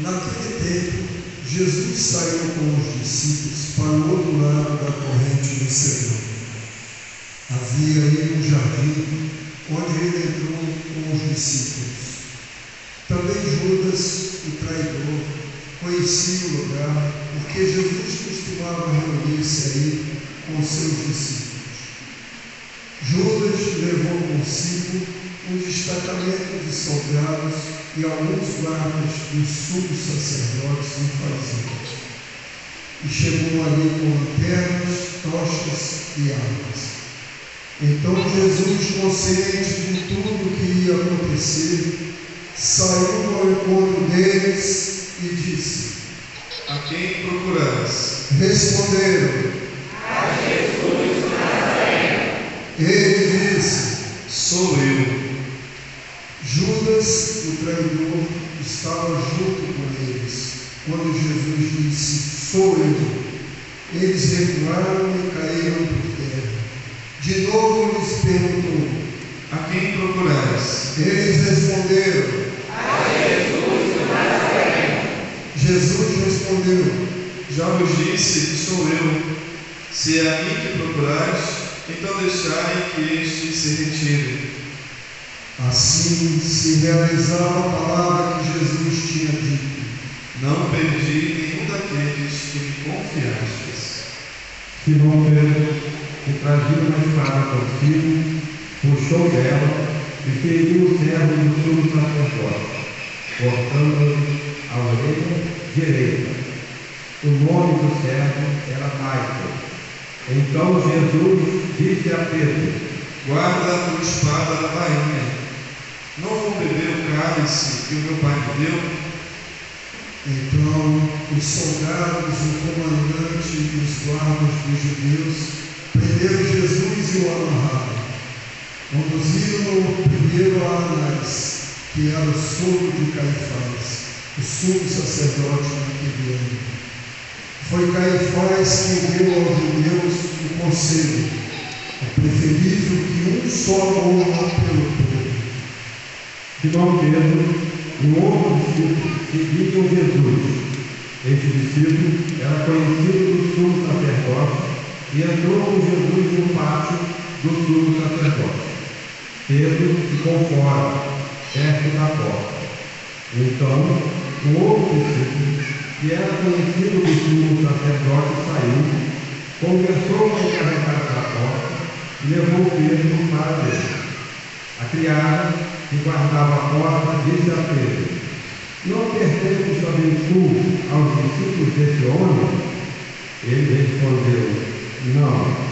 Naquele tempo, Jesus saiu com os discípulos para o outro lado da corrente do Cedron. Havia aí um jardim onde ele entrou com os discípulos. Também Judas, o traidor, conhecia o lugar, porque Jesus costumava reunir-se aí com seus discípulos. Judas levou consigo um destacamento de soldados e alguns guardas dos sumos sacerdotes e fariseus. E chegou ali com lanternas, tochas e armas. Então Jesus, consciente de tudo o que ia acontecer, saiu ao encontro deles e disse: A quem procurais? Responderam: A Jesus de Nazaré. Ele disse: Sou eu. Judas, o traidor, estava junto com eles. Quando Jesus disse: Sou eu, eles recuaram e caíram por terra. De novo lhes perguntou: A quem procurais? Eles responderam: A Jesus de Nazaré. Jesus respondeu: Já vos disse que sou eu. Se é a mim que procurais, então deixai que este se retire. Assim se realizava a palavra que Jesus tinha dito: Não perdi nenhum daqueles que me confiastes. Simão Pedro, que trazia uma espada consigo, puxou dela e feriu o servo do sumo sacerdote, cortando-lhe a orelha direita. O nome do servo era Malco. Então Jesus disse a Pedro: Guarda a tua espada na bainha. Não vou beber o cálice que o meu pai me deu? Então os soldados, o comandante e os guardas dos judeus prenderam Jesus e o amarraram. Conduziram-o primeiro a Anás, que era o sogro de Caifás, o sumo sacerdote naquele ano. Foi Caifás quem deu aos judeus o conselho: é preferível que um só morra pelo povo. Simão Pedro, um outro discípulo, seguia com Jesus. Este discípulo era conhecido do sumo sacerdote e entrou com Jesus no pátio do sumo sacerdote. Pedro ficou fora, perto da porta. Então, um outro discípulo, que era conhecido do sumo sacerdote, saiu, conversou com o encarregado da porta e levou Pedro para dentro. A criada, que guardava a porta, disse a Pedro: Não pertence também tu aos discípulos desse homem? Ele respondeu: Não.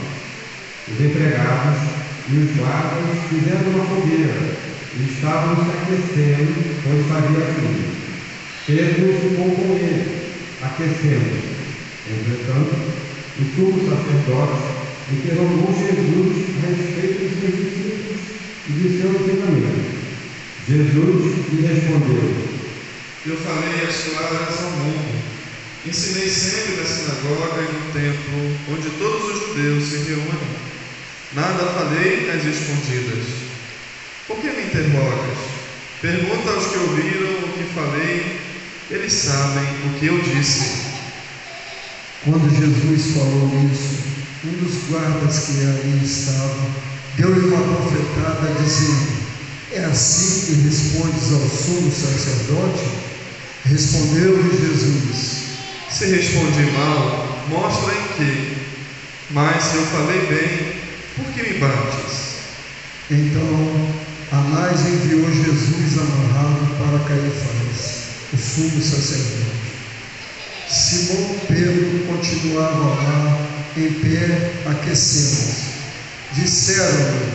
Os empregados e os guardas fizeram uma fogueira e estavam se aquecendo, pois fazia frio. Pedro ficou com ele, aquecendo. Entretanto, o sumo sacerdote interrogou Jesus a respeito de seus discípulos e de seu ensinamento. Jesus lhe respondeu: Eu falei as claras ao mundo. Ensinei sempre na sinagoga e no templo, onde todos os judeus se reúnem. Nada falei às escondidas. Por que me interrogas? Pergunta aos que ouviram o que falei. Eles sabem o que eu disse. Quando Jesus falou isso, um dos guardas que ali estava deu-lhe uma bofetada, dizendo: É assim que respondes ao sumo sacerdote? Respondeu-lhe Jesus: Se respondi mal, mostra em que. Mas se eu falei bem, por que me bates? Então Anás enviou Jesus amarrado para Caifás, o sumo sacerdote. Simão Pedro continuava lá, em pé, aquecendo-se. Disseram-lhe: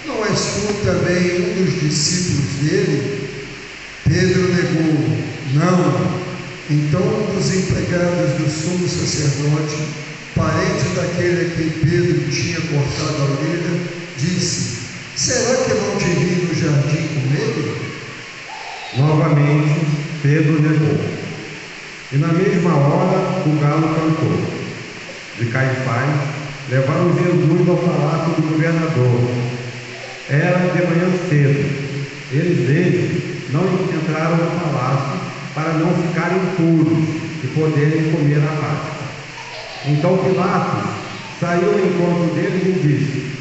Não és tu também um dos discípulos dele? Pedro negou: Não. Então um dos empregados do sumo sacerdote, parente daquele a quem Pedro tinha cortado a orelha, disse: Será que não te vi no jardim com ele? Novamente, Pedro negou. E na mesma hora o galo cantou. De Caifás levaram Jesus ao palácio do governador. Era de manhã cedo. Eles não entraram no palácio, para não ficarem impuros e poderem comer a Páscoa. Então Pilatos saiu ao encontro deles e disse: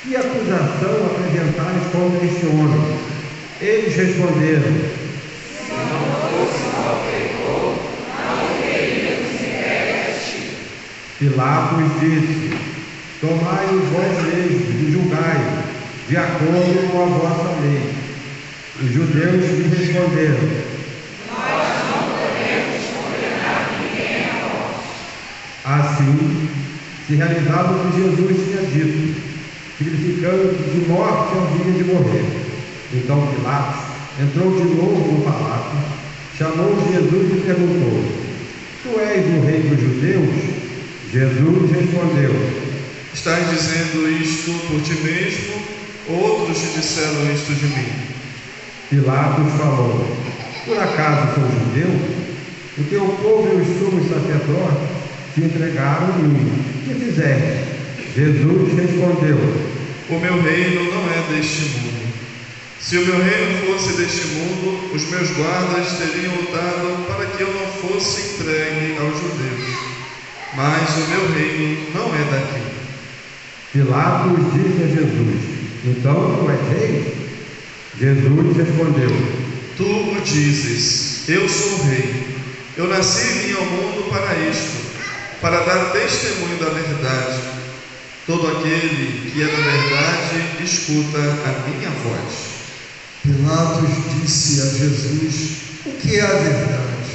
que acusação apresentais contra este homem? Eles responderam: Se não fosse malfeitor, não teríamos entregue a ti. Pilatos disse: tomai-o vós mesmos e julgai, de acordo com a vossa lei. Os judeus lhe responderam: Nós não podemos condenar ninguém à morte. assim se realizava o que Jesus tinha dito, significando que de morte havia de morrer. Então Pilatos entrou de novo no palácio, chamou Jesus e perguntou: tu és o rei dos judeus? Jesus respondeu: Estás dizendo isto por ti mesmo, ou outros te disseram isto de mim? Pilatos falou: por acaso sou judeu? O teu povo e os sumos sacerdotes te entregaram a mim. Que fizeste? Jesus respondeu: O meu reino não é deste mundo. Se o meu reino fosse deste mundo, os meus guardas teriam lutado para que eu não fosse entregue aos judeus. Mas o meu reino não é daqui. Pilatos disse a Jesus: então tu és rei? Jesus respondeu: Tu o dizes, eu sou o rei. Eu nasci e vim ao mundo para isto, para dar testemunho da verdade. Todo aquele que é da verdade escuta a minha voz. Pilatos disse a Jesus: o que é a verdade?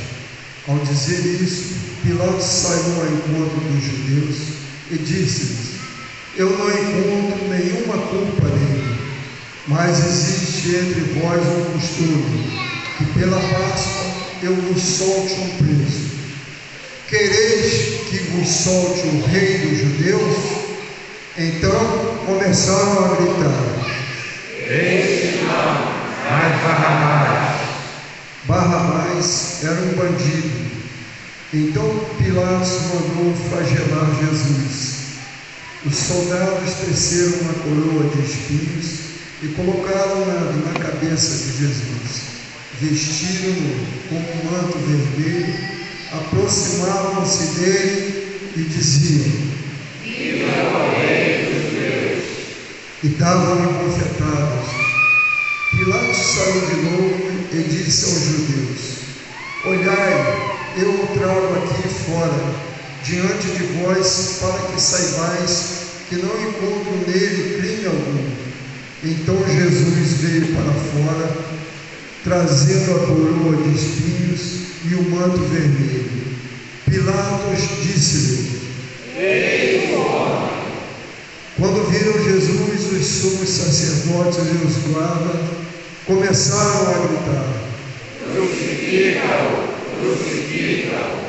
Ao dizer isso, Pilatos saiu ao encontro dos judeus e disse-lhes: eu não encontro nenhuma culpa nele, mas existe entre vós um costume, que pela Páscoa eu vos solte um preso. Quereis que vos solte o rei dos judeus? Então começaram a gritar: este não, mas Barrabás. Barrabás era um bandido. Então Pilatos mandou flagelar Jesus. Os soldados teceram uma coroa de espinhos e colocaram-na na cabeça de Jesus. Vestiram-no com um manto vermelho, aproximavam-se dele e diziam: Viva o rei dos judeus! E davam-lhe bofetadas. Pilatos saiu de novo e disse aos judeus: olhai, eu o trago aqui fora, diante de vós, para que saibais que não encontro nele crime algum. Então Jesus veio para fora, trazendo a coroa de espinhos e o manto vermelho. Pilatos disse-lhe: Eis o homem! Quando viram Jesus, os sumos sacerdotes e os guardas começaram a gritar: Crucifica-o! Crucifica-o!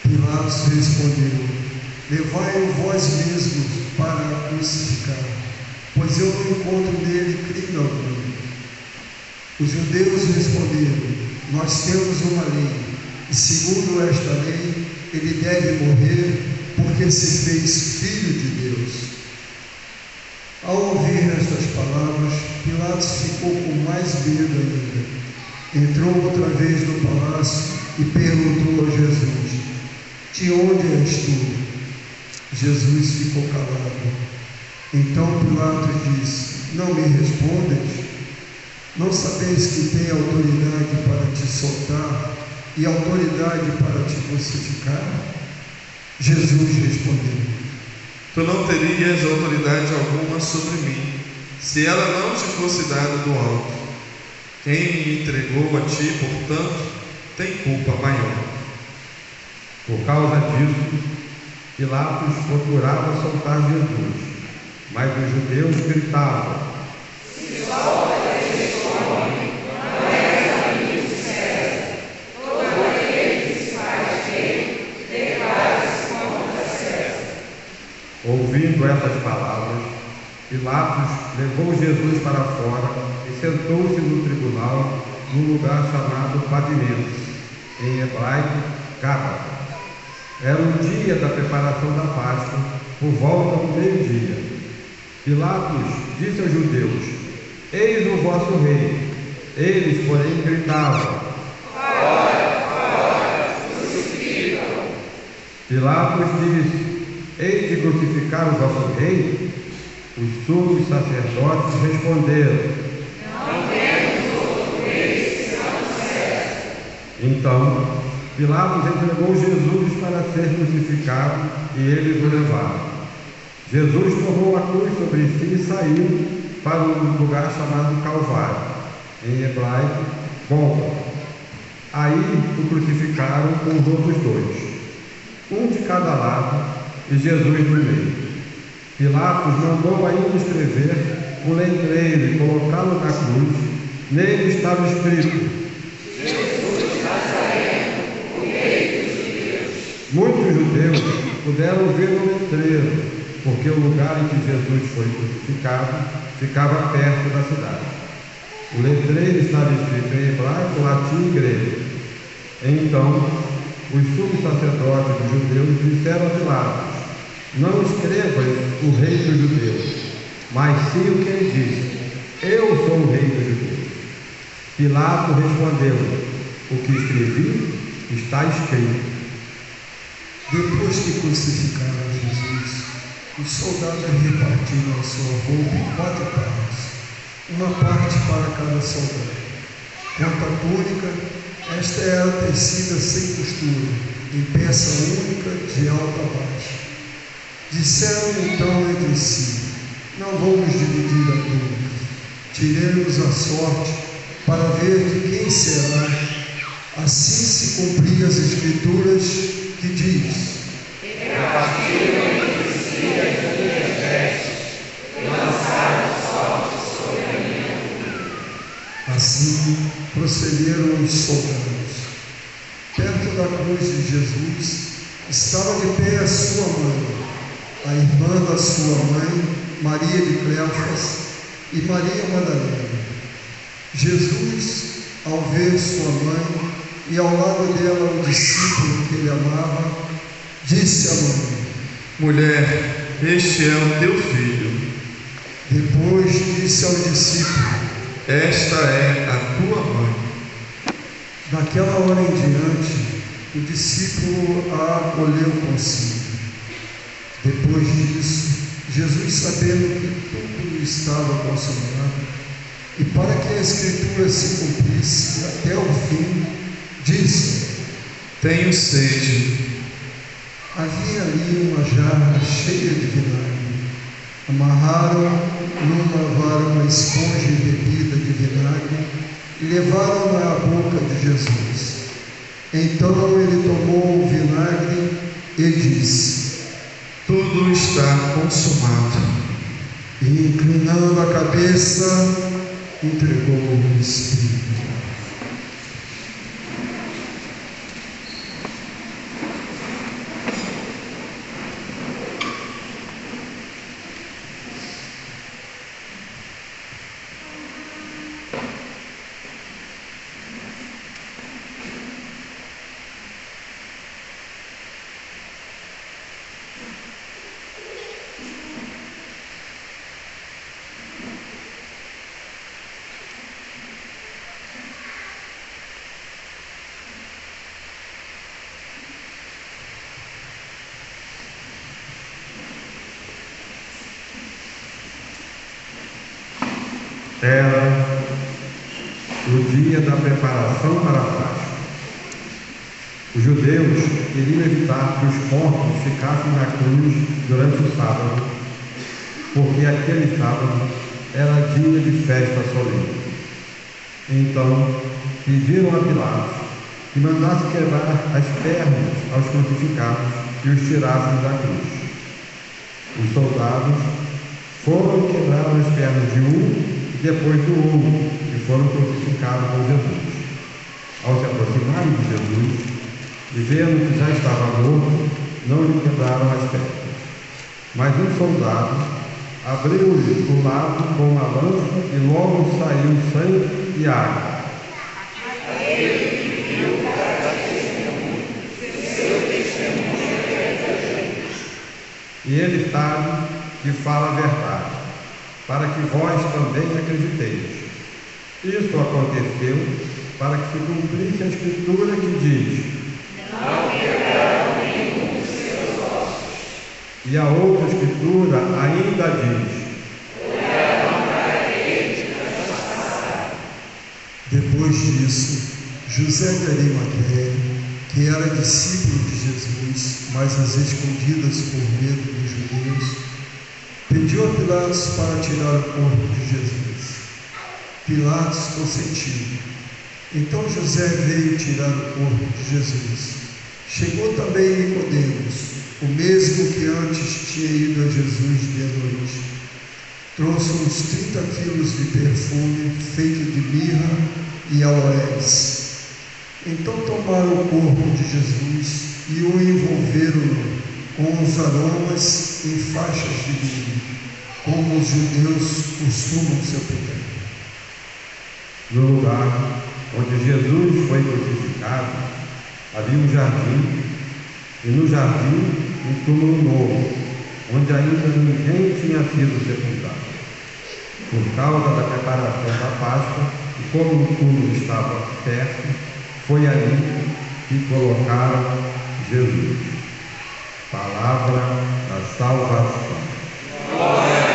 Pilatos respondeu: levai-o vós mesmos para crucificar, pois eu não encontro nele crime algum. Os judeus responderam: nós temos uma lei, e segundo esta lei, ele deve morrer, porque se fez filho de Deus. Ao ouvir estas palavras, Pilatos ficou com mais medo ainda. Entrou outra vez no palácio e perguntou a Jesus: de onde és tu? Jesus ficou calado. Então Pilatos disse: não me respondes? Não sabeis que tenho autoridade para te soltar e autoridade para te crucificar? Jesus respondeu: Tu não terias autoridade alguma sobre mim, se ela não te fosse dada do alto. Quem me entregou a ti, portanto, tem culpa maior. Por causa disso, Pilatos procurava soltar Jesus, mas os judeus gritavam: Se solta este homem, não és amigo de César. Todo aquele que se faz rei, declara-se contra César. Ouvindo essas palavras, Pilatos levou Jesus para fora e sentou-se no tribunal, num lugar chamado Pavimento, em hebraico, Gábata. Era o dia da preparação da Páscoa, por volta do meio-dia. Pilatos disse aos judeus: eis o vosso rei. Eles, porém, gritavam: Pilatos disse: Hei de crucificar o vosso rei? Os sumos sacerdotes responderam: Não temos outro rei senão César. Então Pilatos entregou Jesus para ser crucificado e eles o levaram. Jesus tomou a cruz sobre si e saiu para um lugar chamado Calvário, em hebraico, Gólgota. Aí o crucificaram com os outros dois, um de cada lado e Jesus no meio. Pilatos mandou ainda escrever um letreiro e colocá-lo na cruz. Nele estava escrito: Jesus Nazareno, o Rei dos Judeus. Muitos judeus puderam ver o letreiro, porque o lugar em que Jesus foi crucificado ficava perto da cidade. O letreiro estava escrito em hebraico, latim e grego. Então, os sumos sacerdotes dos judeus disseram a Pilatos: Não escrevas o rei dos judeus, mas sim o que ele disse: Eu sou o rei dos judeus. Pilatos respondeu: O que escrevi está escrito. Depois que crucificaram Jesus, os soldados repartiram a sua roupa em 4 partes, uma parte para cada soldado. Quanto à túnica, esta era tecida sem costura, em peça única de alta a baixo. Disseram então entre si: Não vamos dividir a túnica, tiremos a sorte para ver de quem será. Assim se cumpriram as escrituras que diz: Repartiram entre si as minhas vestes e lançaram sorte sobre a minha túnica. Assim procederam os soldados. Perto da cruz de Jesus estava de pé a sua mãe, a irmã da sua mãe, Maria de Cleofas, e Maria Madalena. Jesus, ao ver sua mãe e ao lado dela o discípulo que ele amava, disse à mãe: Mulher, este é o teu filho. Depois disse ao discípulo: Esta é a tua mãe. Daquela hora em diante, o discípulo a acolheu consigo. Depois disso, Jesus, sabendo que tudo estava consumado, e para que a Escritura se cumprisse até o fim, disse: Tenho sede. Havia ali uma jarra cheia de vinagre. Amarraram numa vara uma esponja embebida de vinagre e levaram-na à boca de Jesus. Então ele tomou o vinagre e disse: Tudo está consumado. E inclinando a cabeça, entregou o Espírito. Era o dia da preparação para a Páscoa. Os judeus queriam evitar que os mortos ficassem na cruz durante o sábado, porque aquele sábado era dia de festa solene. Então pediram a Pilatos que mandasse quebrar as pernas aos crucificados e os tirassem da cruz. Os soldados foram e quebraram as pernas de um e depois do outro, e foram crucificados com Jesus. Ao se aproximarem de Jesus e vendo que já estava morto, não lhe quebraram as pernas. Mas um soldado abriu-lhe o lado com uma lança e logo saiu sangue e água. E ele sabe que fala a verdade, para que vós também acrediteis. Isso aconteceu para que se cumprisse a Escritura que diz: Não quebrarão nenhum dos E a outra escritura ainda diz: Depois disso, José de Arimateia, que era discípulo de Jesus, mas às escondidas por medo dos judeus, pediu a Pilatos para tirar o corpo de Jesus. Pilatos consentiu. Então José veio tirar o corpo de Jesus. Chegou também Nicodemos, o mesmo que antes tinha ido a Jesus de noite. Trouxe uns 30 quilos de perfume feito de mirra e aloés. Então tomaram o corpo de Jesus e o envolveram com os aromas em faixas de linho, como os judeus costumam sepultar. No lugar onde Jesus foi crucificado, havia um jardim, e no jardim um túmulo novo, onde ainda ninguém tinha sido sepultado. Por causa da preparação da Páscoa, e como o túmulo estava perto, foi ali que colocaram Jesus. Palavra da salvação. Glória